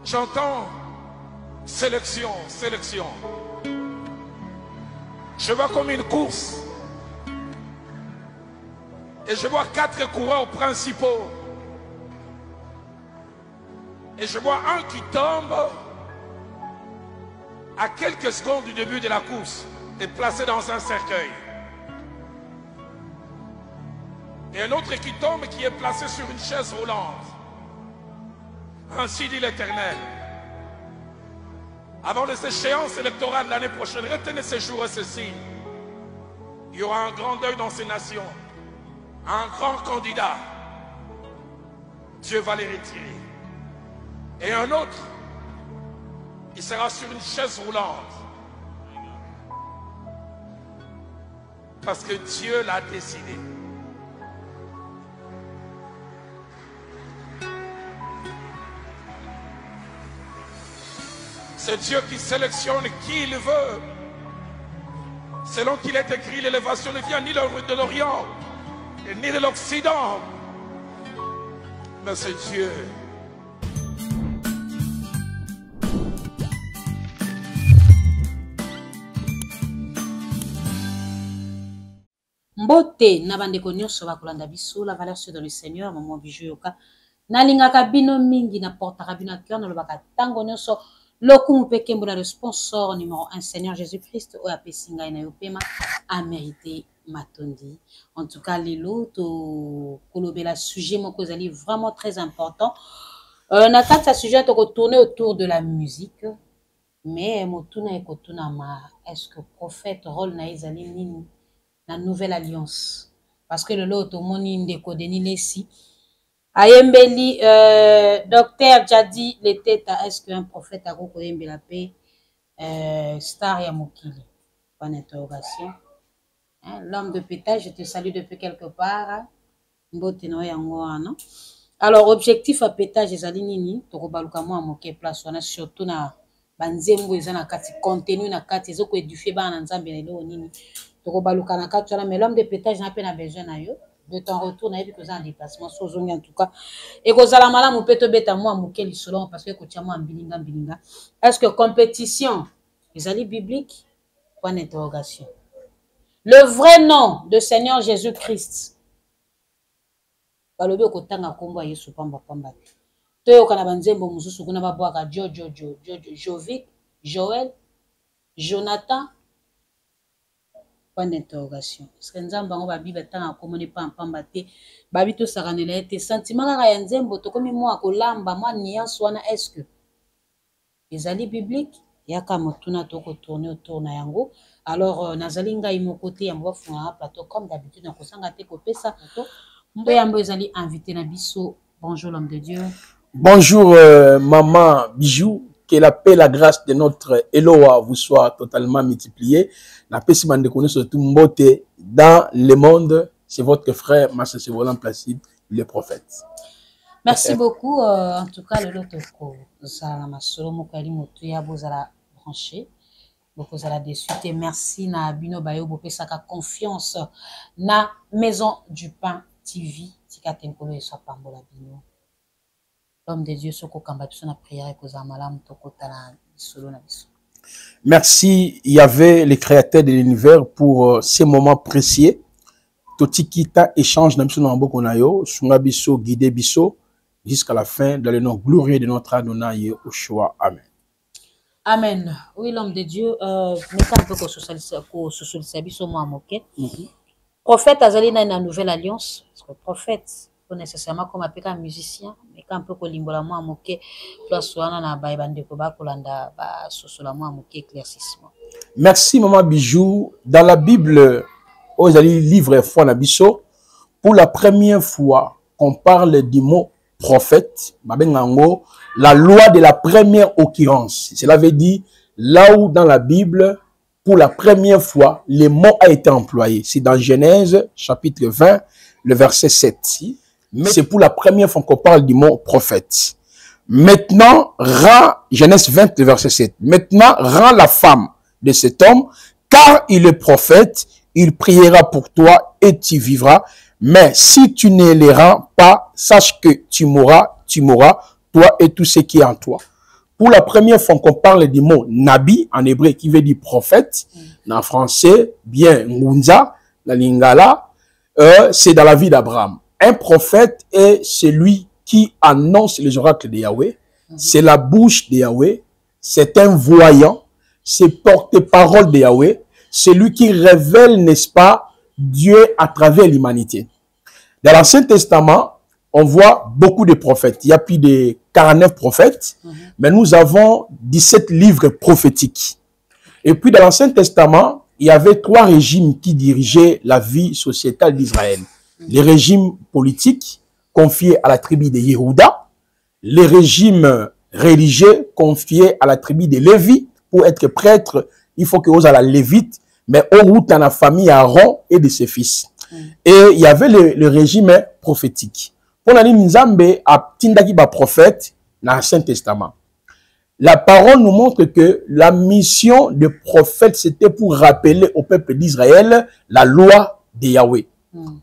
J'entends sélection, sélection. Je vois comme une course. Et je vois 4 coureurs principaux. Et je vois un qui tombe à quelques secondes du début de la course et placé dans un cercueil. Et un autre qui tombe qui est placé sur une chaise roulante. Ainsi dit l'Éternel. Avant les échéances électorales de l'année prochaine, retenez ces jours et ces signes. Il y aura un grand deuil dans ces nations. Un grand candidat. Dieu va les retirer. Et un autre, il sera sur une chaise roulante. Parce que Dieu l'a décidé. C'est Dieu qui sélectionne qui il veut. Selon qu'il est écrit, l'élévation ne vient ni de l'Orient, ni de l'Occident. Mais c'est Dieu. Mbote na bandeko nyonso bakolanda biso la valeur sur dans le Seigneur maman bijou yoka nalingaka bino mingi na portaka bino cœur na lobaka tango nyonso lokumu pekembo na le sponsor numéro 1 Seigneur Jésus-Christ oya pesinga na yopema a mérité matondi. En tout cas lelo to kolobela sujet moko ezali vraiment très important. Na kati ya sujet to tourner autour de la musique mais motuna ekotuna ma est-ce que prophète rôle na ezali nini la nouvelle alliance parce que le lot au moni ndeko Denis Lessi ayembeli docteur Jadi le teta est-ce qu'un prophète a koko yembela pe star ya mokili pas d'interrogation hein? L'homme de pétage je te salue depuis quelque part mbote no yango wana alors objectif à pétage ezali nini to kobaluka mo moke place wana surtout na banzembo eza na kati contenu na kati ezoko édifier bana nzambe lelo nini mais l'homme de pétage n'a pas besoin de ton retour n'a vu que ça en déplacement en tout cas et que ça la malamu peut te bêta moi mouké selon parce que kotiamo bilinga bilinga est-ce que compétition les alliés bibliques point d'interrogation le vrai nom de Seigneur Jésus-Christ balobi okotanga kombo ya Yesu pamba pamba to kana banzembo mususu kuna babwaka Jovic Joël Jonathan. Point d'interrogation. Est-ce que nous avons babi batanga komone pa pamba te babi to saranela te sentiment kaka ya nzembo to komi moi kolamba moi nuance wana est-ce que les alliés bibliques yaka motuna to ko tourner autour na yango alors nazali ngai mo côté ya mbofu na plateau comme d'habitude na kosanga te ko pesa to mbo yambo ezali invité na biso. Bonjour l'homme de Dieu. Bonjour maman Bijou. Que la paix, la grâce de notre Eloa vous soit totalement multipliée. La paix, si vous connaissez surtout Mbote dans le monde, c'est votre frère, Master Sevolan Placide, le prophète. Merci beaucoup. En tout cas, le lot ça la masolo mokali motuya bozala branché. Beaucoup ça la dessus. Merci na bino bayo bopé saka confiance na Maison du Pain TV. Tika tenkolo eso pambola bino. L'homme de Dieu soko kamba biso na prière et koza malamu tokotala bisolo na biso. Merci Yahvé, le créateur de l'univers, pour ces moments précieux. Totikita échange na biso na mboko na yo, sunga biso guider biso jusqu'à la fin dans le nom glorieux de notre Adonai Yeshua. Amen. Amen. Oui, l'homme de Dieu, meka un peu ko socialisa biso mo amoke. Prophète azali na nouvelle alliance, parce que prophète nécessairement comme appelé un musicien mais quand un peu kolimbola moi moké place wana na baibande ko ba kolanda ba sosola moi moké éclaircissement. Merci maman Bijou. Dans la Bible aux livre foi na biso pour la première fois qu'on parle du mot prophète babengango la loi de la première occurrence. Cela veut dire là où dans la Bible pour la première fois le mot a été employé. C'est dans Genèse chapitre 20 le verset 7. Mais c'est pour la première fois qu'on parle du mot prophète. Maintenant, Genèse 20, verset 7. Maintenant, rends la femme de cet homme, car il est prophète, il priera pour toi et tu vivras. Mais si tu ne les rends pas, sache que tu mourras, toi et tout ce qui est en toi. Pour la première fois qu'on parle du mot nabi en hébreu qui veut dire prophète, en français, bien ngunza, la lingala, c'est dans la vie d'Abraham. Un prophète est celui qui annonce les oracles de Yahweh, c'est la bouche de Yahweh, c'est un voyant, c'est porte-parole de Yahweh, c'est lui qui révèle, n'est-ce pas, Dieu à travers l'humanité. Dans l'Ancien Testament, on voit beaucoup de prophètes. Il y a plus de 49 prophètes, mais nous avons 17 livres prophétiques. Et puis dans l'Ancien Testament, il y avait 3 régimes qui dirigeaient la vie sociétale d'Israël. Les régimes politiques confiés à la tribu de Yehuda, les régimes religieux confiés à la tribu de Lévi. Pour être prêtre, il faut que vous ayez la lévite, mais au route dans la famille Aaron et de ses fils. Et il y avait le régime prophétique. Pour la ligne Nzambe, à Tindaki ba prophète dans l'Ancien Testament. La parole nous montre que la mission de prophète, c'était pour rappeler au peuple d'Israël la loi de Yahweh.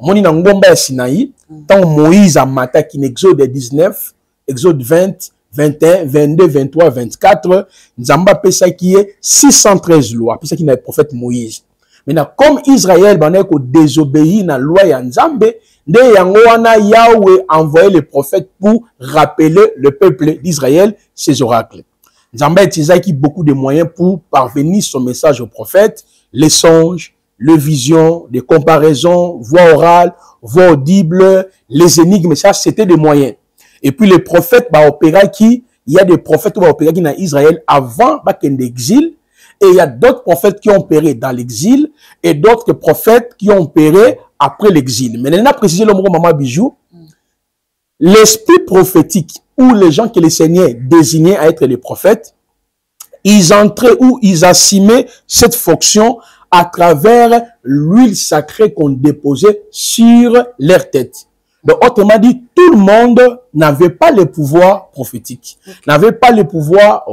Moni na ngomba ya Sinaï, tant Moïse a maté qui Exode 19, Exode 20, 21, 22, 23, 24, Nzamba pesa qui est 613 lois, pesa qui n'est le prophète Moïse. Maintenant, comme Israël banait ko désobéir na loi ya Nzambe, de yangoana Yahweh envoyé les prophètes pour rappeler le peuple d'Israël ses oracles. Nzamba utilisait beaucoup de moyens pour parvenir son message aux prophètes, les songes, les visions, les comparaisons, voix orales, voix audibles, les énigmes, ça c'était des moyens. Et puis les prophètes bah opéra qui, il y a des prophètes qui ont opéré dans Israël avant l'exil, et il y a d'autres prophètes qui ont opéré dans l'exil, et d'autres prophètes qui ont opéré après l'exil. Mais on a précisé le mot Maman Bijou, l'esprit prophétique, ou les gens que le Seigneur désignait à être les prophètes, ils entraient ou ils assumaient cette fonction à travers l'huile sacrée qu'on déposait sur leur tête. Donc, autrement dit, tout le monde n'avait pas le pouvoir prophétique, n'avait pas le pouvoir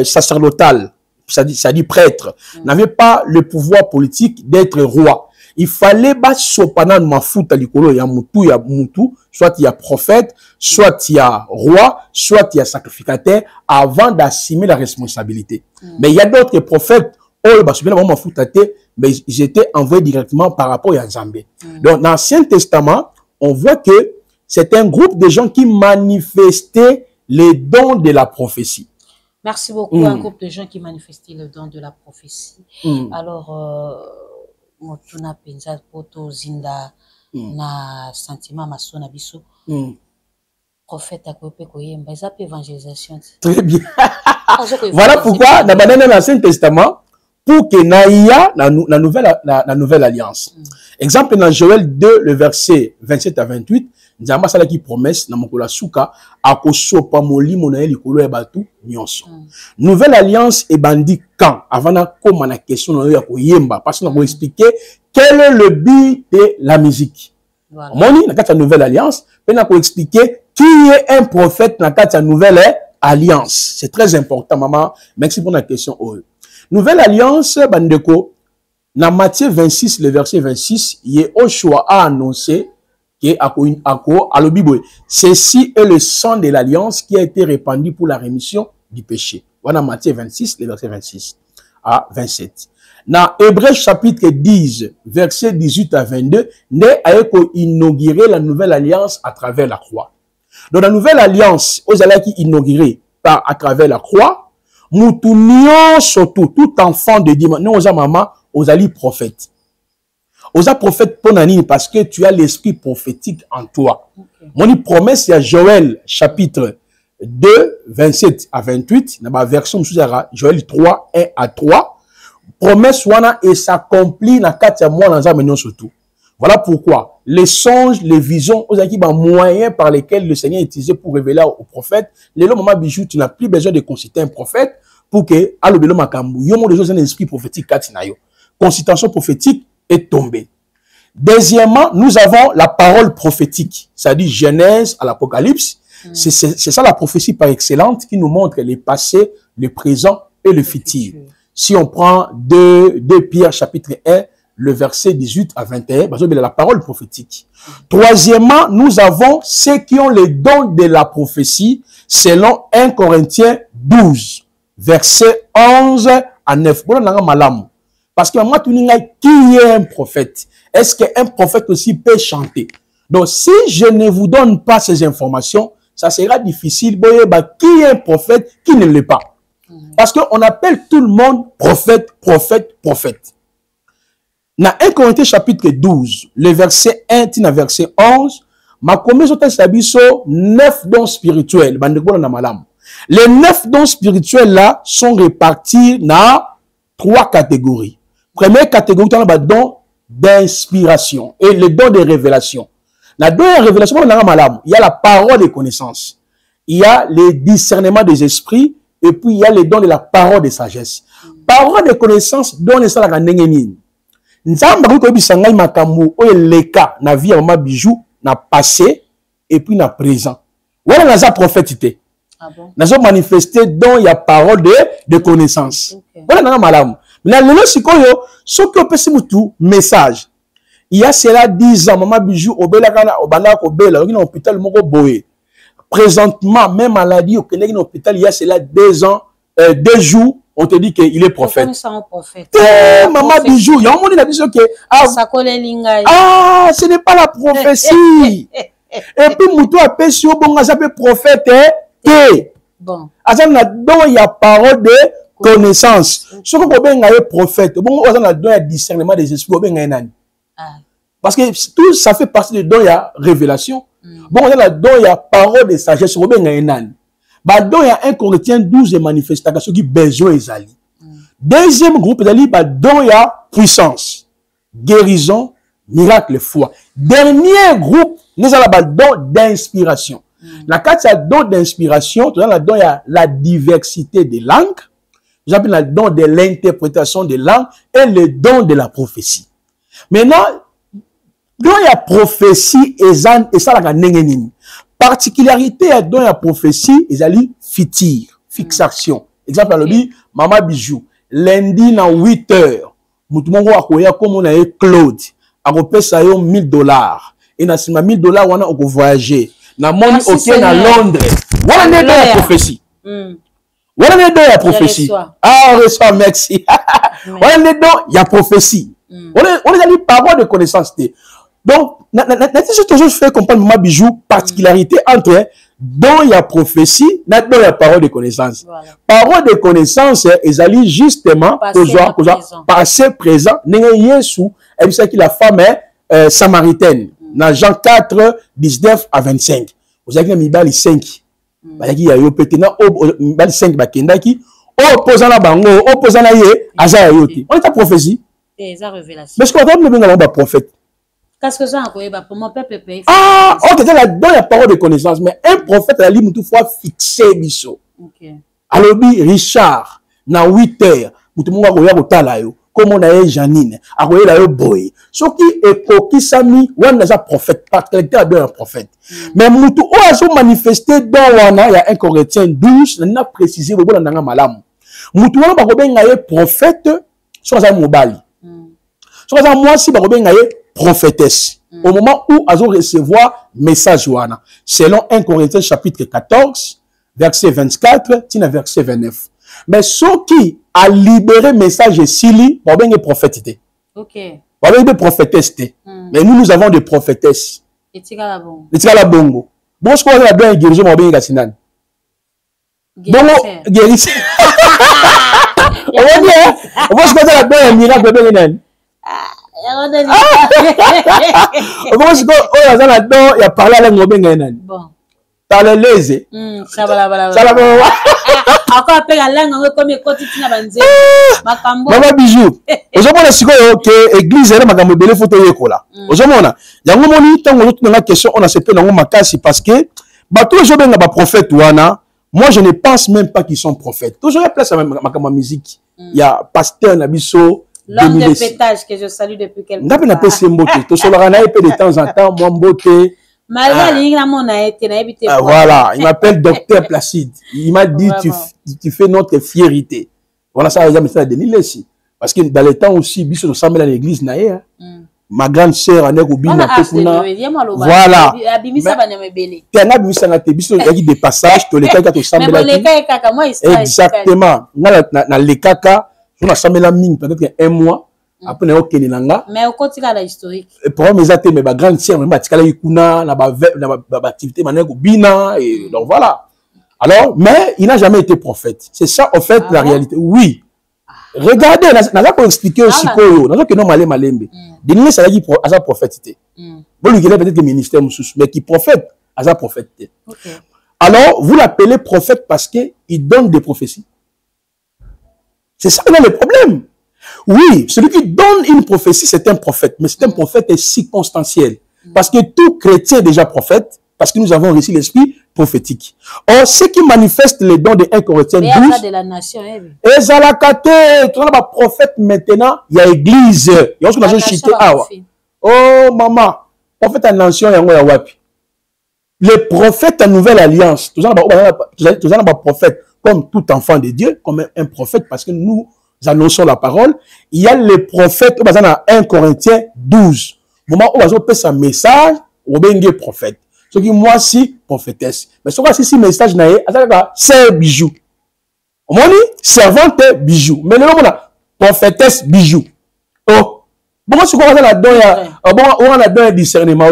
sacerdotal, c'est-à-dire prêtre, n'avait pas le pouvoir politique d'être roi. Il fallait pas sopana mafuta likolo ya mutu, soit il y a prophète, soit il y a roi, soit il y a sacrificateur, avant d'assumer la responsabilité. Mais il y a d'autres prophètes, mais ils étaient envoyés directement par rapport à Nzambe. Donc, dans l'Ancien Testament, on voit que c'est un groupe de gens qui manifestaient les dons de la prophétie. Merci beaucoup, un groupe de gens qui manifestaient le don de la prophétie. Alors, motuna penza poto zinda na sentiment maso na biso. Prophète akope koyemba, ça peut évangélisation. Très bien. Voilà pourquoi dans l'Ancien Testament, pour que naïa la nouvelle alliance. Exemple dans Joël 2, le verset 27 à 28, Nzamba sala qui promesse na mokola suka akosopa molimo na likolo ya batu nyonso. Nouvelle alliance est bandi quand avant na koma na question na ya koyemba parce que na ko expliquer quel est le but de la musique. Voilà. Moni na kata nouvelle alliance, pe na ko expliquer qui est un prophète na kata nouvelle alliance. C'est très important maman, merci pour la question. Nouvelle alliance bandeko na Matthieu 26 le verset 26, Yehoshua a annoncé que à Bible, ceci est le sang de l'alliance qui a été répandu pour la rémission du péché. Voilà Matthieu 26 le verset 26 à 27. Dans Hébreux chapitre 10 verset 18 à 22, ne a inauguré la nouvelle alliance à travers la croix. Dans la nouvelle alliance, aux allez qui inauguré par à travers la croix, Moutunion surtout, tout enfant de Dieu, nous aux maman, aux alliés prophètes. Aux prophètes ponanine parce que tu as l'esprit prophétique en toi. Mon promesse, il y a Joël chapitre 2, 27 à 28, dans ma version, Joël 3, 1 à 3. Promesse, wana, et s'accomplit dans 4 mois, dans un million surtout. Voilà pourquoi les songes, les visions, aux acquis, moyens par lesquels le Seigneur utilisait pour révéler aux prophètes. Les lots, maman bijou, tu n'as plus besoin de consulter un prophète pour que, à l'obélo makambu, yomo de choses, un esprit prophétique, katinayo. Consultation prophétique est tombée. Deuxièmement, nous avons la parole prophétique, c'est-à-dire Genèse à l'Apocalypse. C'est ça la prophétie par excellence qui nous montre les passés, le présent et le futur. Si on prend 2 Pierre chapitre 1, le verset 18 à 21, la parole prophétique. Troisièmement, nous avons ceux qui ont les dons de la prophétie, selon 1 Corinthiens 12, verset 11 à 9. Parce que moi, qui est un prophète? Est-ce qu'un prophète aussi peut chanter? Donc, si je ne vous donne pas ces informations, ça sera difficile. Qui est un prophète, qui ne l'est pas? Parce qu'on appelle tout le monde prophète, prophète, prophète. Dans 1 Corinthiens chapitre 12, le verset 1 à verset 11, ma commission est 9 dons spirituels. Les 9 dons spirituels là sont répartis dans 3 catégories. Première catégorie, on a le don d'inspiration et le don de révélation. La don de révélation, il y a la parole de connaissance. Il y a le discernement des esprits et puis il y a le don de la parole de sagesse. Parole de connaissance, don de ça la nengeni. Nzamba ko bisangai makambo o leka na vie ya mama Bijou na passé et puis na présent. Voilà la prophétité. Ah bon? Nous avons manifesté dans la parole de connaissance. Voilà dans malam. Mais là, le sikoyo, ce que peut se mutu message. Il y a cela 10 ans, maman Bijou au Belakana, au Banako Bela, au hôpital Moko Boé. Présentement, même maladie au Kenya, hôpital, il y a cela 2 ans, 2 jours, on te dit qu'il est prophète. Maman Bijou, il y a un monde qui a dit que ce n'est pas la prophétie. Et puis, Moutou a fait sur bon, ça peut prophète. Bon. Il y a parole de connaissance. Ce que vous avez prophète, bon, on a donné discernement des esprits. Parce que tout ça fait partie de don, il y a révélation. Bon, on a don, il y a parole de sagesse. Don, il y a 1 Corinthiens 12 manifestations qui besoin des alliés. Deuxième groupe, don, il y a puissance, guérison, miracle, foi. Dernier groupe, nous avons le don d'inspiration. La carte, c'est le don d'inspiration. Dans le don, il y a la diversité des langues. Nous avons le don de l'interprétation des langues et le don de la prophétie. Maintenant, dans la prophétie, et ça, la particularité dans la prophétie, ils allaient fixation. Exemple, on dit, Maman Bijou, lundi, dans 8 heures, Moutumongo Akoya, comme on a eu Claude, a repéré ça $1000. Et dans ces $1000, on a voyagé. Na moni ok na Londres. Voilà la prophétie. Voilà la prophétie. Ah, on reçoit, merci. Voilà il y a prophétie. On est allé parole de connaissance. Donc, j'ai toujours fait comprendre ma Bijou particularité entre dont il y a prophétie, dans il y a parole de connaissance. Parole de connaissance, ils allaient justement passé présent. N'est-ce Yesu, elle sait que la femme est samaritaine. Dans Jean 4, 19 à 25. Vous avez mis les 5. Il y a eu peut-être 5 bakendaki. Opposant la bango, opposant la yé, aza yoti. On est à prophétie. C'est ça révélation. Mais ce qu'on a besoin d'un prophète. Qu'est-ce que ça a pour mon peuple paye? Ah, on était là dans la parole de connaissance. Mais un prophète a dit toutefois fixé biso. Alors, Richard, na 8 heures, mutumunga koya kotala yo. Comme on a eu Janine, a eu la boy. Ce qui est coquille sami, on a un prophète, particulièrement d'un prophète. Mais Moutou, on a manifesté dans Wana, il y a 1 Corinthiens 12, on a précisé, on a un malam. Moutou, on a un prophète, soit un mobali. Soit un moi, si on a un prophétesse. Au moment où on recevoir message Wana, selon 1 Corinthiens chapitre 14, verset 24, verset 29. Mais ceux qui a libéré message Sili, pour bien des prophétités. Ok. Pour bien des prophétesses. Mais nous avons des prophétesses. Et tu as bon. Et tu as la bongo. Bon, ce qu'on a bien guérison, on va bien gassinan. Bongo, guérison. On va dire, on va se mettre la bien un miracle de bien. On va se mettre, oh, là-dedans, il y a parlé à la bien. Bon. Parle l'aise. Ça va là. Ça va là. Encore après la langue, comme écoute, tu n'as pas dit. Maman Bijou. Aujourd'hui, c'est que l'église est makambo belé photo yekola. Aujourd'hui, yango moni tango nous na question on a accepté nango makasi parce que bato les gens benga ba prophète wana, moi je ne pense même pas qu'ils sont prophètes. Toujours il y a place à makambo musique. Il y a pasteur Nabiso. L'homme de pétage que je salue depuis quelques temps. N'a pas semboté. To solora na épée de temps en temps moi mboté. Voilà, il m'appelle Docteur Placide. Il m'a dit, tu fais notre fierté. Voilà, ça, il a mis ça à Denis Lessi. Parce que dans les temps aussi, biso de s'amener à l'église naïe. Ma grande sœur en est au bin na tekuna. Voilà. Tena bimisa na te biso yaki de passage to le kaka to s'amener. Exactement. Na le kaka, on a s'amener ming peut-être un mois. Après na okeni nanga. Mais au quotidien la historique. Pour mes athées mais ma grande sœur même batikala yikuna na ba activité mané ko bina et donc voilà. Alors mais il n'a jamais été prophète. C'est ça en fait la réalité. Oui. Regardez, n'a pas expliqué aussi quoi. N'a que non malé malembe. Dini ça dit à sa prophétité. Bon lui peut-être que ministère moussous mais qui prophète à sa prophétité. Alors vous l'appelez prophète parce que il donne des prophéties. C'est ça le problème. Oui, celui qui donne une prophétie, c'est un prophète. Mais c'est un prophète circonstanciel. Parce que tout chrétien est déjà prophète. Parce que nous avons reçu l'esprit prophétique. Or, ceux qui manifestent les dons de 1 Corinthiens 12. Mais il y a de la nation. Et Zalakate, tu vois, le prophète maintenant, il y a église. Il y a aussi cité. Oh, maman, prophète en nation, il y a wapi. Les prophètes en nouvelle alliance. Tous les prophètes, comme tout enfant de Dieu, comme un prophète, parce que nous annonçons la parole. Il y a les prophètes, dans 1 Corinthiens 12. Moment où on a fait un message, on a un prophète. Ce qui, moi, si, prophétesse. Mais ce qui, si, message, c'est bijou. On dit, servante, bijou. Mais le nom, prophétesse, bijou. Oh. Bon, ce qu'on a là-dedans, on a là-dedans un discernement.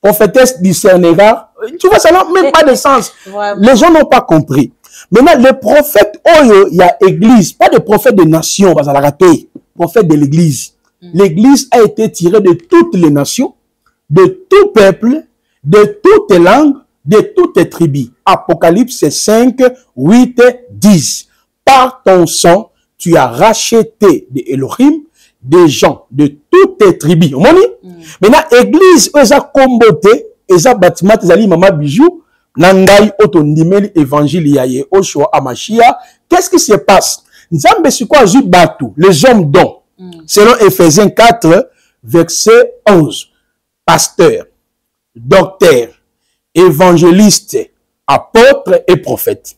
Prophétesse, discernera. Tu vois, ça n'a même pas de sens. Les gens n'ont pas compris. Maintenant, les prophètes, il y a église, pas de prophètes de nation, parce que prophète de l'église. L'église a été tirée de toutes les nations, de tout peuple, de toutes langues, de toutes tribus. Apocalypse 5, 8, 10. Par ton sang, tu as racheté des Elohim, des gens de toutes tes tribus. Maintenant, église, eza kombote, eza bâtiment, ezali mama bijou, nangai otondimeli évangile yaye, Oshua Amashia. Qu'est-ce qui se passe? Nzambe c'est quoi Zubatu, les hommes dont, selon Ephésiens 4, verset 11. Pasteur, docteur, évangéliste, apôtre et prophète.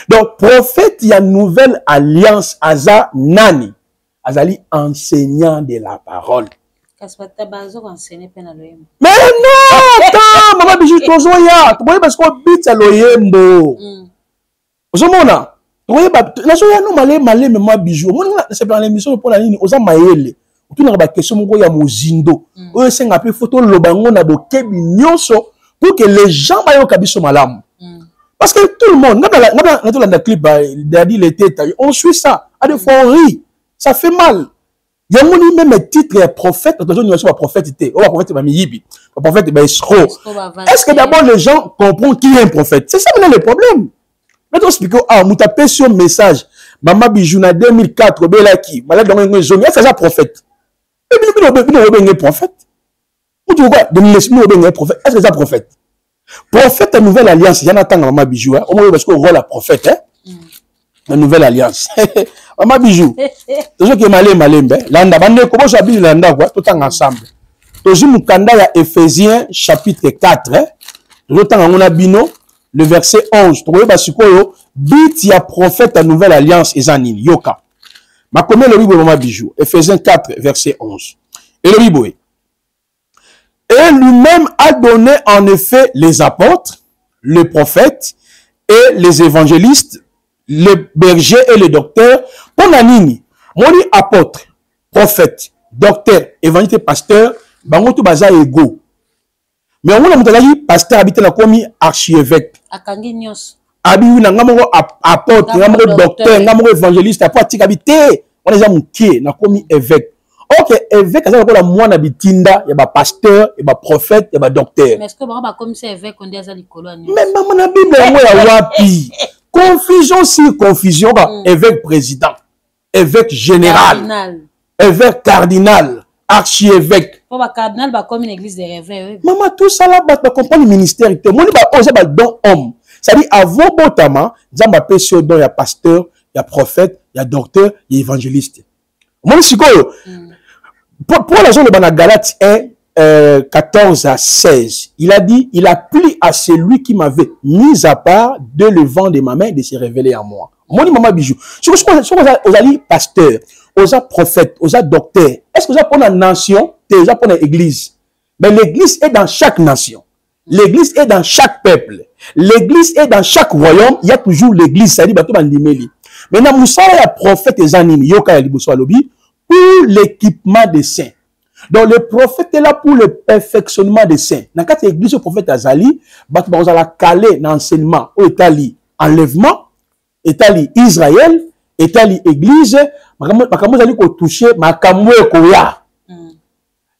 Donc, prophète, il y a une nouvelle alliance, Aza Nani. Azali enseignant de la parole. Mais non, attends, maman bijou tozoya, tu vois parce qu'on bite à l'oyembo. Ozomona, tu vois la soya no malé mais moi bijou. Moi c'est dans l'émission pour la ligne, oza maele. Tu n'as pas question mon ya mozindo. Oyo senga pe photo lobango na bokebi nyonso pour que les gens bayo kabiso malamu. Parce que tout le monde, dans le clip, Daddy l'été, on suit ça. À des fois on rit, ça fait mal. Il y a même titre prophète, attention, il y a un prophète, prophète Mamiyibi, prophète Esro. Est-ce que d'abord les gens comprennent qui est un prophète? C'est ça maintenant le problème. Maintenant, expliquons, vous tapez sur le message, Maman Bijouna 2004, Belaki, malade dans une zone, est-ce que c'est un prophète? Et puis, il y a un prophète. Vous dites quoi? Est-ce que c'est un prophète? Prophète, la nouvelle alliance, il y en a tant dans Maman Bijou, au moins parce qu'on voit la prophète, la nouvelle alliance. Maman Bijou, toujours que malé, landa, comment j'habille landa, quoi, tout en ensemble. Toujours Mukanda, il y a Ephésiens, chapitre 4, toujours en on a bino, le verset 11. Tu vois, parce que, bit, il y a prophète, la nouvelle alliance, et zanine, yoka. Ma commune, le Bible, Maman Bijou, Ephésiens 4, verset 11. Et le Bible, et lui-même a donné en effet les apôtres, les prophètes et les évangélistes, les bergers et les docteurs. Pour la ligne, mon apôtre, prophète, docteur, évangéliste, pasteur, bango tout baza ego. Mais on a dit pasteur habité la commis archiévêque. Abi na ngamoko apôtre, ngamoko docteur, ngamoko évangéliste, apôtre habité. On les a monté na commis évêque. Ok, évêque, ça la moine bitinda, il y a pasteur, il y a prophète, il y a docteur. Mais est-ce que comme c'est évêque on dit à l'école? Mais maman na Bible ya wapi. Confusion sur confusion, évêque président, évêque général, évêque cardinal, archiévêque. Pour cardinal ba comme une église de réveil. Maman tout ça là ba comprendre le ministère. Moi ba oser ba don homme. Ça dit avant botama, Nzamba pe sur don ya pasteur, ya prophète, ya docteur, ya évangéliste. Moi je suis quoi? Pour la zone de Banagalat 14 à 16, il a dit, il a plu à celui qui m'avait mis à part de le vent de ma main de se révéler à moi. Mon maman bijou. Je suis pasteur. aux prophètes, aux docteurs. Est-ce que vous avez pour la nation, déjà pour l'église? Mais l'église est dans chaque nation. L'église est dans chaque peuple. L'église est dans chaque royaume. Il y a toujours l'église. Ça dit, maintenant, Moussa y a prophète et animes. Yoka y a lobby pour l'équipement des saints. Donc, le prophète est là pour le perfectionnement des saints. Dans cette église, le prophète Azali, vous allez caler dans l'enseignement au Italie, enlèvement, Italie, Israël, Italie, église, vous allez toucher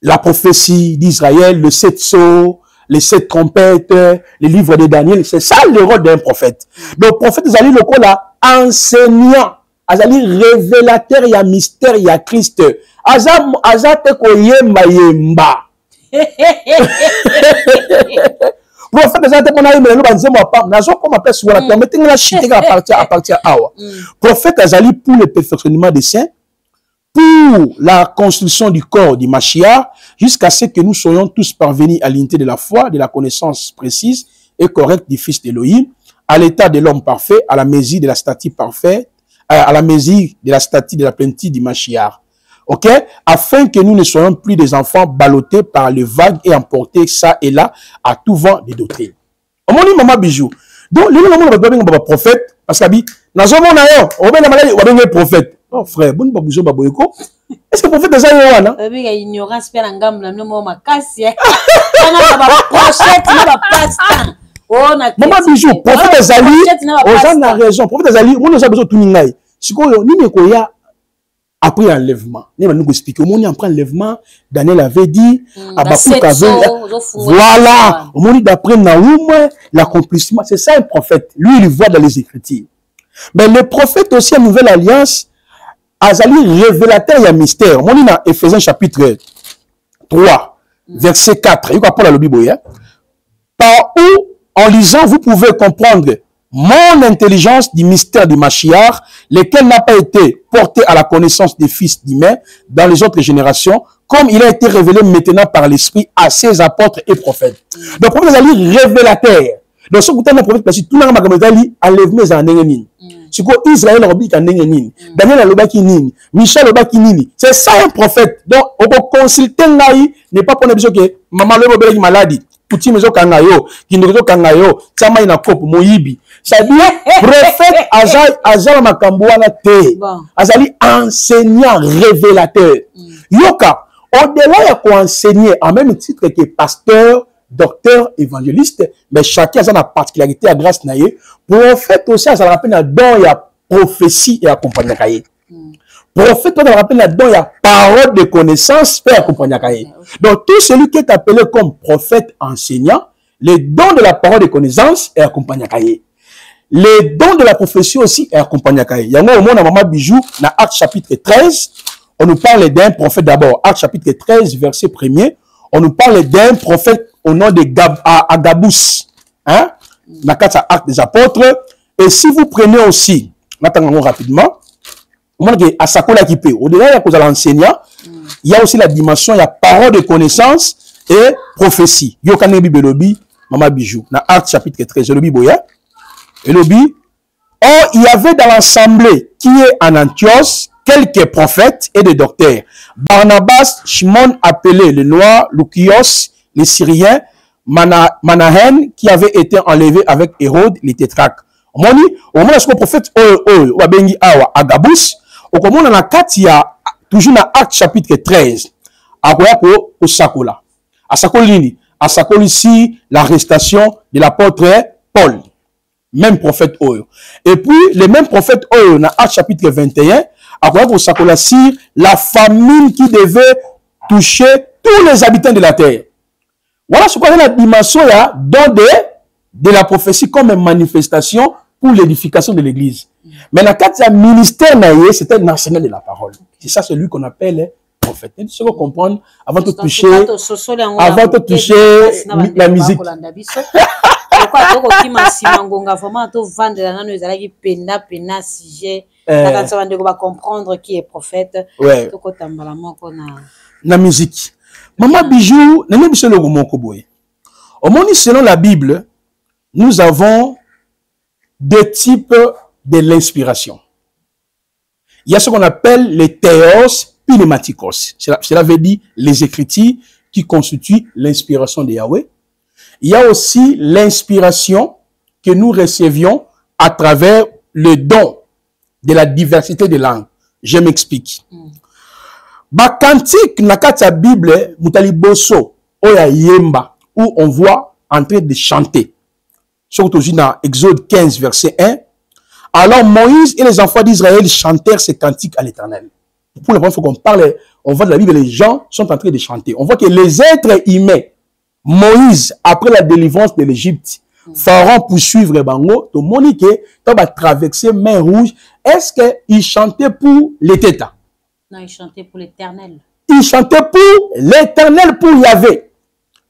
la prophétie d'Israël, le 7 sceaux, les 7 trompettes, les livres de Daniel. C'est ça le rôle d'un prophète. Donc, le prophète Azali, le coup là, enseignant, Azali, révélateur, il y a mystère, il y a Christ. Azate koye mayemba. Prophète Azate konaye mais nous banze moi pas. Nazo comme appelle sur la permettez la chiter à partir awa. Prophète Azali pour le perfectionnement des saints, pour la construction du corps du Mashiach, jusqu'à ce que nous soyons tous parvenus à l'unité de la foi, de la connaissance précise et correcte du Fils d'Élohim, à l'état de l'homme parfait, à la mesure de la stature parfaite, à la mesure de la stature de la plénitude du Mashiach. Ok? Afin que nous ne soyons plus des enfants ballottés par les vagues et emportés ça et là à tout vent des doctrines. On dit maman bijou. Donc, les gens ont prophète, parce que, dans ce moment-là, on va un prophète. Oh frère, bon babouzo baboyeko. Est-ce que le prophète est ça non? Il y a ignorance per ngam la no ma kasi. On a prophète na pasteur. On a maman bijou, prophète Azali, on a raison. Prophète Azali, on a besoin tout ningai. Sikoyo ni nekoya après l'enlèvement. Ni va nous expliquer au monde après l'enlèvement, Daniel avait dit voilà, au monde d'après Naoum, l'accomplissement, c'est ça un prophète. Lui il voit dans les Écritures. Mais le prophète aussi en Nouvelle Alliance Azali révélateur et mystère. On dit dans Ephésiens chapitre 3, verset 4. Il y a pas la Bible, hein? Par où, en lisant, vous pouvez comprendre mon intelligence du mystère du Mashiach, lequel n'a pas été porté à la connaissance des fils d'humains dans les autres générations, comme il a été révélé maintenant par l'Esprit à ses apôtres et prophètes. Donc, le prophète Azali révélateur. Donc, ce que vous avez prophète, parce que tout le monde a dit, enlève-moi en nengeni. C'est quoi Israël a dit en nengeni. Daniel a lobaki nini. Michel a lobaki nini. C'est ça un prophète. Donc, on peut consulter naï, n'est pas pour ne que maman le bébé maladie. Pouti mezo kangayo, kindozo kangayo, tsama ina kopo moyibi. Ça dit, prophète Azal Makambouana te. Azali enseignant, révélateur. Yoka, au-delà de enseigner en même titre que pasteur, docteur, évangéliste, mais chacun a sa particularité à grâce naïe. Prophète aussi, ça rappelle la don, il y a prophétie et accompagnement cahier. Prophète, on rappelle la don, il y a parole de connaissance et accompagnement cahier. Donc, tout celui qui est appelé comme prophète enseignant, les dons de la parole de connaissance et accompagnement cahier. Les dons de la prophétie aussi et accompagnement cahier. Il y a un moment, Maman Bijou, dans Actes chapitre 13, on nous parle d'un prophète d'abord. Actes chapitre 13, verset 1er, on nous parle d'un prophète au nom de Agabus. Hein? Dans Actes des apôtres. Et si vous prenez aussi, maintenant rapidement, à Sakola qui peut, au-delà de l'enseignant, il y a aussi la dimension, il y a parole de connaissance et prophétie. Yokane Bibelobi, Maman Bijou. Dans Actes chapitre 13, le Biboya. Et le Bi, or, il y avait dans l'assemblée qui est en Antioche quelques prophètes et des docteurs. Barnabas, Shimon appelé le noir, Lukios, les Syriens, Manahen, qui avait été enlevé avec Hérode, les tétrarques. Au moment où le prophète Wabengi Awa Agabus, au moment où on a 4, il y a toujours dans Acte chapitre 13, à Sakola. À Sakolini, à Sakol ici, l'arrestation de l'apôtre Paul. Même prophète Oyo. Et puis, le même prophète Oyo, dans Acte chapitre 21, à Sakola ici, la famine qui devait toucher tous les habitants de la terre. Voilà ce qu'on a la dimension là, de la prophétie comme une manifestation pour l'édification de l'église. Mais dans le ministère, c'était un enseignant de la parole. C'est ça celui qu'on appelle prophète. Il faut comprendre avant de toucher la musique. Comprendre qui est prophète. La musique. Maman Bijou, au monde, selon la Bible, nous avons deux types de l'inspiration. il y a ce qu'on appelle les théos pneumatikos. Cela veut dire les écritures qui constituent l'inspiration de Yahweh. Il y a aussi l'inspiration que nous recevions à travers le don de la diversité des langues. Je m'explique. Ba cantique na kati ya Bible mutali boso oya yemba où on voit en train de chanter. Surtout dans Exode 15 verset 1. Alors Moïse et les enfants d'Israël chantèrent ces cantiques à l'Éternel. Pour la première fois qu'on parle, on voit dans la Bible, les gens sont en train de chanter. On voit que les êtres humains, Moïse, après la délivrance de l'Égypte, Pharaon pour suivre Bango, tout le monde qui a traversé mer rouge, est-ce qu'il chantait pour l'État? Non, il chantait pour l'Éternel. Il chantait pour l'Éternel, pour Yahvé.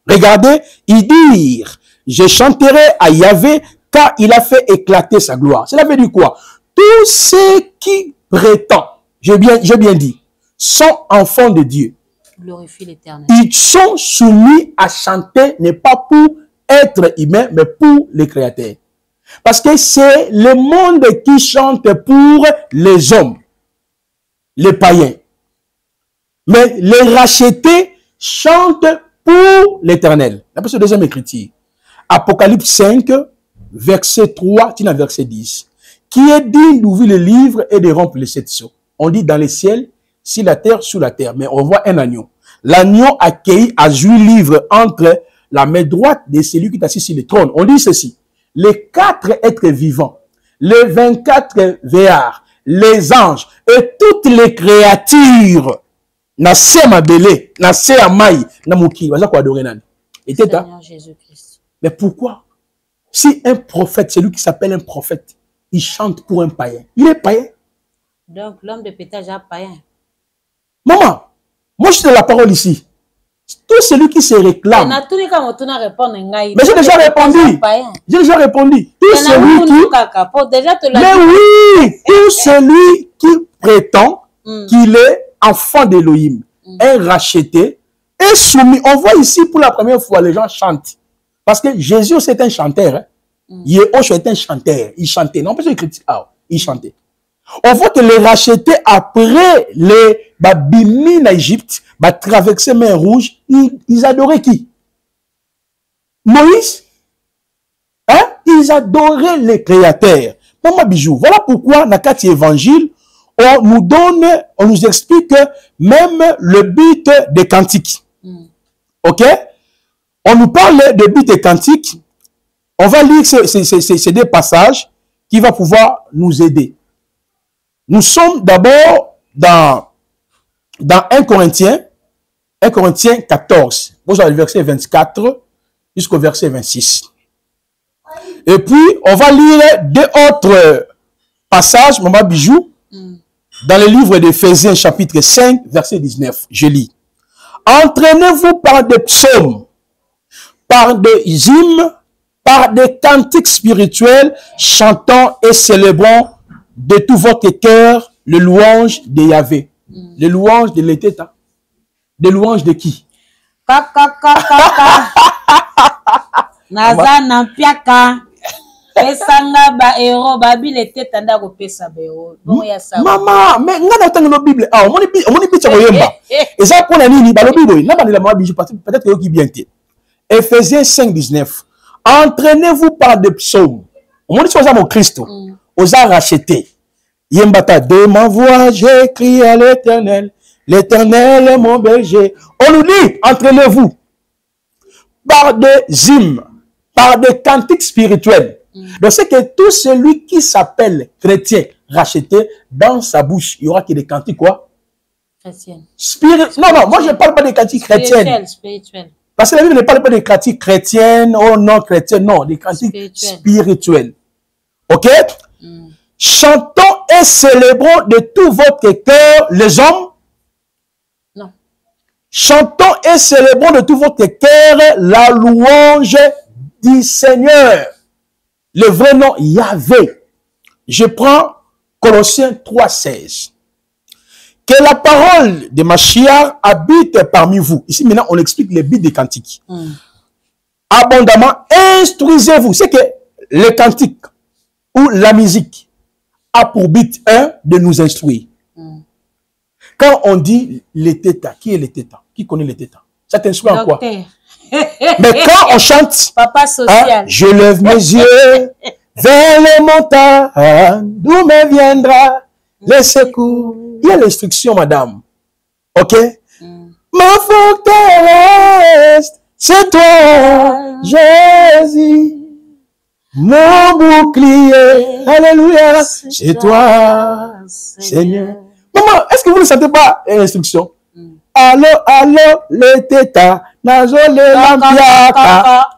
Regardez, ils dirent, je chanterai à Yahvé car il a fait éclater sa gloire. Cela veut dire quoi? Tous ceux qui prétendent, j'ai bien dit, sont enfants de Dieu. Glorifie l'Éternel. Ils sont soumis à chanter, n'est pas pour être humain, mais pour les créateurs. Parce que c'est le monde qui chante pour les hommes, les païens. Mais les rachetés chantent pour l'Éternel. Après ce deuxième écriture, Apocalypse 5, verset 3, verset 10. Qui est digne d'ouvrir le livre et de rompre les 7 sceaux? On dit dans les ciels, sur la terre, sous la terre. Mais on voit un agneau. L'agneau accueilli a joué livre entre la main droite de celui qui est assis sur le trône. On dit ceci. Les 4 êtres vivants, les 24 veillards, les anges et toutes les créatures, na se mabele, na se amai, na muki, baza ko adorer nani. Et Seigneur Jésus-Christ. Mais pourquoi? Si un prophète, celui qui s'appelle un prophète, il chante pour un païen, il est païen. Donc l'homme de pétage est païen. Maman, moi je suis de la parole ici. Tout celui qui se réclame. Mais j'ai déjà répondu. J'ai déjà répondu. Tout celui qui... Mais oui, tout celui qui prétend qu'il est enfant d'Élohim, est racheté, est soumis. On voit ici pour la première fois, les gens chantent. Parce que Jésus, c'est un chanteur. Hein. Yéhosh est un chanteur. Il chantait. Non, pas qu'il critique. Il chantait. On voit que les rachetés, après les Bimi en Égypte, traverser mer rouge, ils adoraient qui? Moïse. Hein? Ils adoraient les créateurs. Maman Bijou, voilà pourquoi, dans le évangile, on nous explique que même le but des cantiques. Ok? On nous parle de but des cantiques. On va lire ces deux passages qui vont pouvoir nous aider. Nous sommes d'abord dans 1 Corinthiens 14. Vous avez le verset 24 jusqu'au verset 26. Et puis, on va lire deux autres passages, Maman Bijou, dans le livre d'Éphésiens chapitre 5, verset 19. Je lis. Entraînez-vous par des psaumes, par des hymnes, par des cantiques spirituels, chantant et célébrant de tout votre cœur le louange de Yahvé. Le louange de l'État. Le louange de qui? Naza nampiaka. Pesanga ba héros babile teta ndako pesa ba héros. Maman, mais ngana tanga no Bible. Ah, on moni picha koyemba. Et ça pour la nini ba lobi boy. Na ba la ma biju peut-être que qui bien té. Éphésiens 5:19. Entraînez-vous par des psaumes. On moni ça mon Christ. Aux a racheté. Yembata de ma voix, j'ai crié à l'Éternel. L'Éternel est mon berger. On nous dit, entraînez-vous par des hymnes, par des cantiques spirituels. Donc c'est que tout celui qui s'appelle chrétien, racheté, dans sa bouche, il y aura que des cantiques quoi? Chrétiennes. Non, moi je ne parle pas des cantiques chrétiennes. Spirituelles. Parce que la Bible ne parle pas des cantiques chrétiennes, oh non chrétiennes, non, des cantiques spirituels. Ok? Chantons et célébrons de tout votre cœur, les hommes. Non. Chantons et célébrons de tout votre cœur la louange du Seigneur. Le vrai nom Yahvé. Je prends Colossiens 3:16. Que la parole de Mashiach habite parmi vous. Ici maintenant on explique les buts des cantiques. Abondamment instruisez-vous. C'est que les cantiques ou la musique a pour but, de nous instruire. quand on dit les tétas, qui est les tétas? Qui connaît les tétas? Ça t'instruit en quoi? Mais quand on chante, Papa social. Je lève mes yeux vers les montagnes, d'où me viendra le secours. Il y a l'instruction, madame. Ok? Ma forteresse, c'est toi, Jésus. Mon bouclier, alléluia, c'est toi, Seigneur. Maman, est-ce que vous ne sentez pas l'instruction? Allô, allô, les tétas, nazo les lampiaka.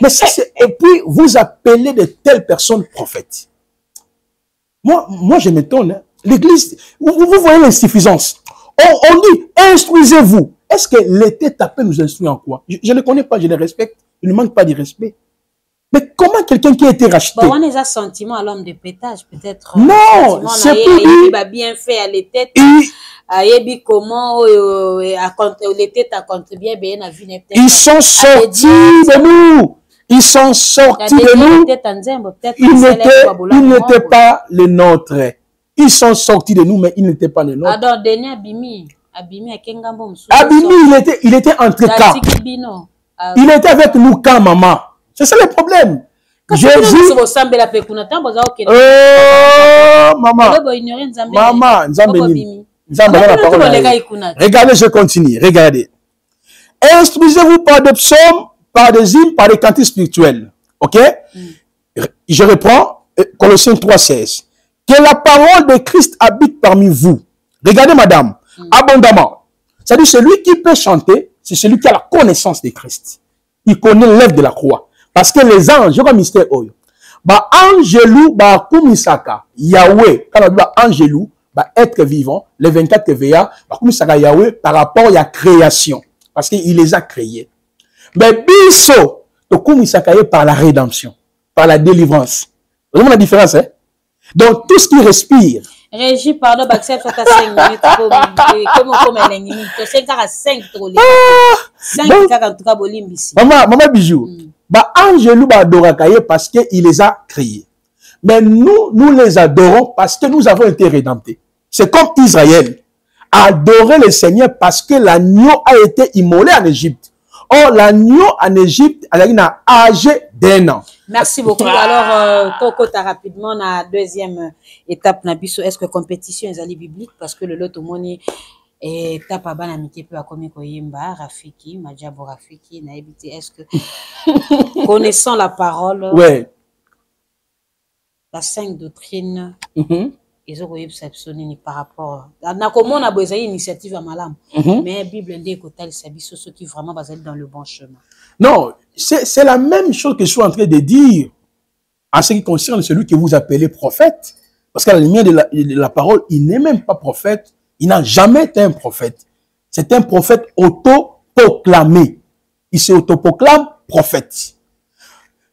Mais ça, c'est, et puis vous appelez de telles personnes prophètes. Moi je m'étonne. Hein. L'église, vous voyez l'insuffisance. On dit, instruisez-vous. Est-ce que les tétas peut nous instruire en quoi? Je ne les connais pas, je les respecte. Je ne manque pas de respect. Mais comment quelqu'un qui a été racheté? Bon, on a un sentiment à l'homme de pétage, peut-être. Non, c'est plus il va bien fait à les têtes. Comment les têtes à contre bien la vie. Ils sont sortis de nous. Ils sont sortis de nous. Ils n'étaient pas les nôtres. Ils sont sortis de nous, mais ils n'étaient pas les nôtres. Alors, Denis Abimi, il était entre camps. Il était avec nous quand, maman. C'est ça le problème. Jésus. Maman, regardez, je continue. Regardez. Instruisez-vous par des psaumes, par des hymnes, par des cantiques spirituels. Ok? Je reprends. Colossiens 3,16. Que la parole de Christ habite parmi vous. Regardez, madame, abondamment. C'est-à-dire, celui qui peut chanter, c'est celui qui a la connaissance de Christ. Il connaît l'œuvre de la croix. Parce que les anges, je vois mystère oyo. Ba angelou, ba kumisaka, Yahweh, quand on dit angelou, ba être vivant, les 24 TVA, ba kumisaka Yahweh par rapport à la création. Parce qu'il les a créés. Mais biso, to kumisaka par la rédemption, par la délivrance. Vous voyez la différence, hein? Donc, tout ce qui respire. Régie, pardon, Baxel, fait à 5 minutes. Comme elle est minute. 5 à 5, 5 en tout cas, Bolimbisi. Maman Bijou. Bah, angelou, bah, adorakaye parce qu'il les a créés. Mais nous les adorons parce que nous avons été rédemptés. C'est comme Israël. Adorer le Seigneur parce que l'agneau a été immolé en Égypte. Or, l'agneau en Égypte, il a âgé d'1 an. Merci beaucoup. Alors, Tokota rapidement, la deuxième étape, est-ce que compétition est biblique? Parce que le lot au moni étape à banamité peut accompagner Koyimba, Rafiki, Madjabo Rafiki, Naïbiti. Est-ce que, connaissant la parole, ouais. La 5 doctrines, ils ont eu par rapport à comment on a besoin d'initiative à Malam. Mais la Bible indique que c'est ceux qui vraiment basent dans le bon chemin. Non, c'est la même chose que je suis en train de dire en ce qui concerne celui que vous appelez prophète. Parce qu'à la lumière de la parole, il n'est même pas prophète. Il n'a jamais été un prophète. C'est un prophète autoproclamé. Il s'autoproclame prophète.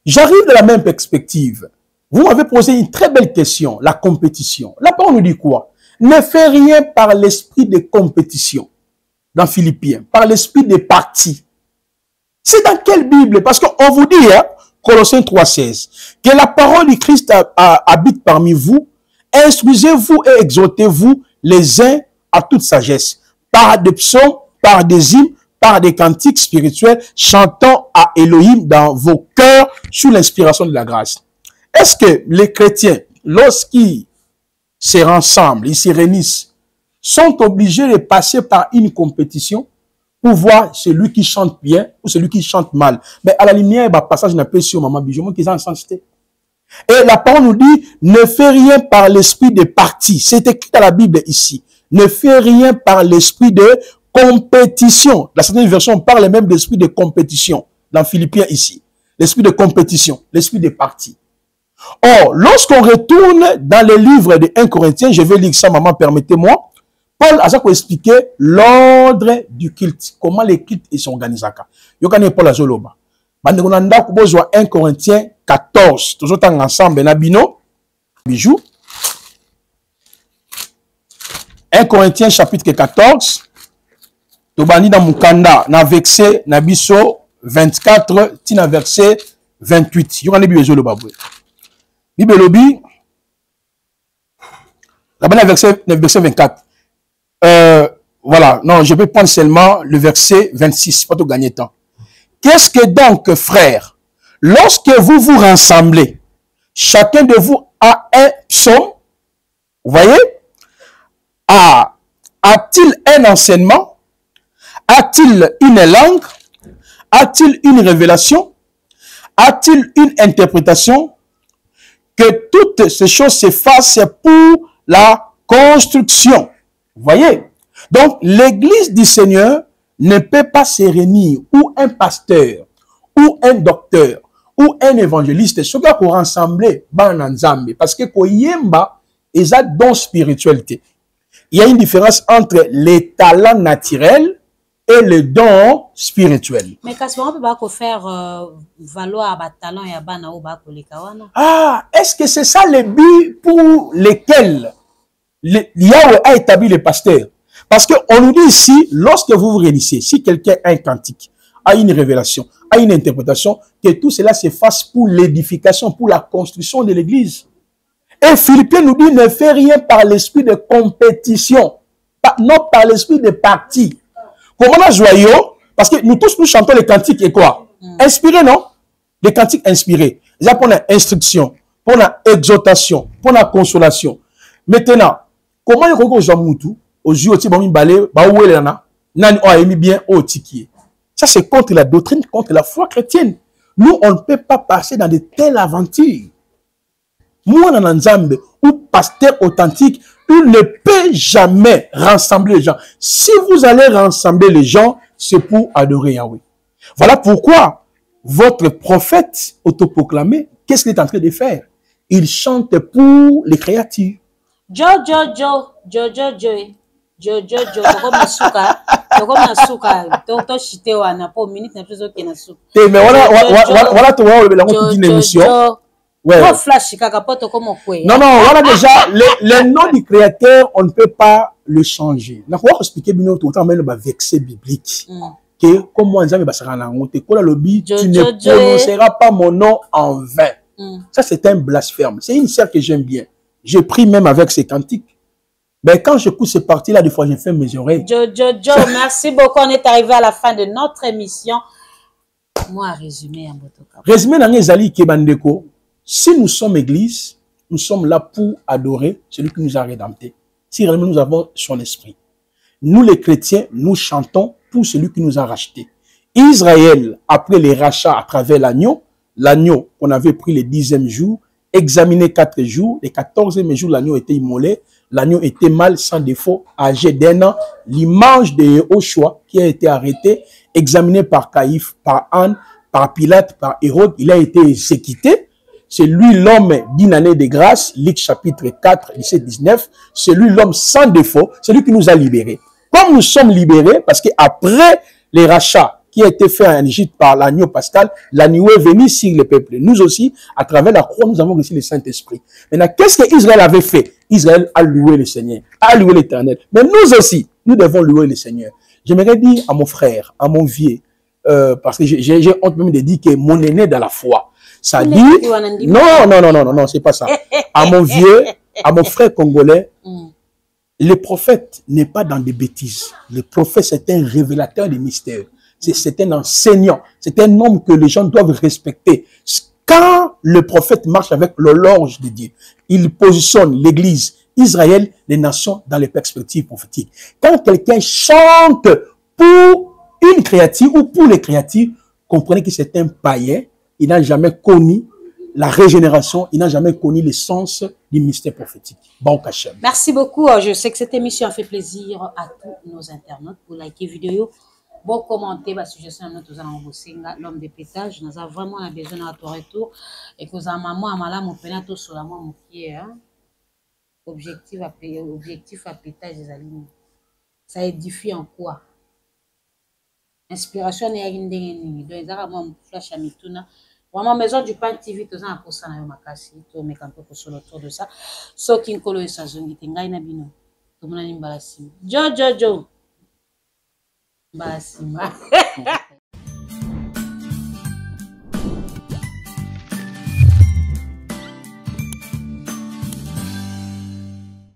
J'arrive de la même perspective. Vous m'avez posé une très belle question, la compétition. La parole nous dit quoi? Ne fais rien par l'esprit de compétition. Dans Philippiens, par l'esprit de parti. C'est dans quelle Bible? Parce qu'on vous dit, hein, Colossiens 3,16, que la parole du Christ habite parmi vous, instruisez-vous et exhortez-vous les uns à toute sagesse, par des psaumes, par des hymnes, par des cantiques spirituels, chantant à Elohim dans vos cœurs sous l'inspiration de la grâce. Est-ce que les chrétiens, lorsqu'ils se rassemblent, ils se réunissent, sont obligés de passer par une compétition pour voir celui qui chante bien ou celui qui chante mal? Mais à la lumière, bah, passage n'a pas sur Maman Bijou, qui est en sensité. Et la parole nous dit, ne fais rien par l'esprit de parti. C'est écrit dans la Bible ici. Ne fais rien par l'esprit de compétition. Dans certaines versions, on parle même d'esprit de compétition. Dans Philippiens ici. L'esprit de compétition, l'esprit de parti. Or, lorsqu'on retourne dans le livre de 1 Corinthiens, je vais lire ça, maman, permettez-moi. Paul a expliqué l'ordre du culte. Comment les cultes sont organisés. Yokane Paul Azoloba. Bandegonanda kubozwa 1 Corinthiens 14. Toujours ensemble, Nabino. Bijou. 1 Corinthiens chapitre 14. Tobani dans Mukanda. Na verset Nabiso 24. Tina verset 28. Yokane Bizoloba. Bible lobby. Là-bas, verset 24. Voilà, non, je vais prendre seulement le verset 26, pas tout gagner temps. Qu'est-ce que donc, frères, lorsque vous vous rassemblez, chacun de vous a un psaume, vous voyez, a-t-il un enseignement, a-t-il une langue, a-t-il une révélation, a-t-il une interprétation, que toutes ces choses se fassent pour la construction. Vous voyez? Donc, l'église du Seigneur ne peut pas se réunir où un pasteur, ou un docteur, ou un évangéliste, ce qui pour rassembler parce que koyemba est un don spiritualité. Il y a une différence entre les talents naturels et les dons spirituels. Mais quand on peut pas faire valoir les talents et bana ou ba kolekawana. Ah, est-ce que c'est ça le but pour lesquels Yahweh a établi les pasteurs? Parce qu'on nous dit ici, lorsque vous vous réunissez, si quelqu'un a un cantique, a une révélation, a une interprétation, que tout cela se fasse pour l'édification, pour la construction de l'église. Et Philippiens nous dit, ne fais rien par l'esprit de compétition, non par l'esprit de parti. Comment on a joyeux? Parce que nous tous, nous chantons les cantiques et quoi? Inspirés, non? Les cantiques inspirés. Déjà pour la instruction, pour la exhortation, pour la consolation. Maintenant, comment il y a un au jour où il balé, nan a aimé bien au tiki. Ça, c'est contre la doctrine, contre la foi chrétienne. Nous, on ne peut pas passer dans de telles aventures. Moi, dans Nzambe, ou pasteur authentique, il ne peut jamais rassembler les gens. Si vous allez rassembler les gens, c'est pour adorer Yahweh. Voilà pourquoi votre prophète autoproclamé, qu'est-ce qu'il est en train de faire? Il chante pour les créatures. Mais voilà, tu vois, une émission. Ouais. Non, voilà déjà, le nom du créateur, on ne peut pas le changer. Donc, on va expliquer bien autant même le verset biblique. Que, comme moi, tu ne prononceras pas mon nom en vain. Ça, c'est un blasphème. C'est une sœur que j'aime bien. Je prie même avec ses cantiques. Mais quand j'écoute ces parties-là, des fois, je fais mes oreilles. Merci beaucoup. On est arrivé à la fin de notre émission. Moi, résumé en Botoka. Résumé dans les alliés Kebandeko. Si nous sommes église, nous sommes là pour adorer celui qui nous a rédemptés. Si réellement nous avons son esprit. Nous les chrétiens, nous chantons pour celui qui nous a rachetés. Israël, après les rachats à travers l'agneau qu'on avait pris le 10e jour, examiné 4 jours, le 14e jour, l'agneau était immolé, l'agneau était mâle, sans défaut, âgé d'1 an, l'image de Yehoshua qui a été arrêté, examiné par Caïphe, par Anne, par Pilate, par Hérode, il a été exécuté. C'est lui l'homme d'une année de grâce, Luc chapitre 4, 17-19. C'est lui l'homme sans défaut, c'est lui qui nous a libérés. Comme nous sommes libérés, parce qu'après les rachats qui a été fait en Égypte par l'agneau pascal, l'agneau est venu sur le peuple. Nous aussi, à travers la croix, nous avons reçu le Saint-Esprit. Maintenant, qu'est-ce que Israël avait fait? Israël a loué le Seigneur, a loué l'Éternel. Mais nous aussi, nous devons louer le Seigneur. J'aimerais dire à mon frère, à mon vieux, parce que j'ai honte même de dire que mon aîné dans la foi, ça dit, non, c'est pas ça. À mon vieux, à mon frère congolais, le prophète n'est pas dans des bêtises. Le prophète, c'est un révélateur des mystères. C'est un enseignant. C'est un homme que les gens doivent respecter. Quand le prophète marche avec l'horloge de Dieu, il positionne l'église, Israël, les nations dans les perspectives prophétiques. Quand quelqu'un chante pour une créature ou pour les créatures, comprenez que c'est un païen. Il n'a jamais connu la régénération, il n'a jamais connu le sens du mystère prophétique. Bon Kachem. Merci beaucoup. Je sais que cette émission a fait plaisir à tous nos internautes pour liker vidéo. Bon commenter, parce que je sais que l'homme de pétage, nous avons vraiment besoin de notre retour. Et que nous avons maman, mon sur la main, objectif à pétage des aliments. Ça édifie en quoi? Inspiration et donc ils ont flash à mituna vraiment maison du Pan TV tous en pour ça na makasi to me kanto ko sur autour de ça so kinkolo esazongi tengai na bino to mona ni mbalasi jo balasima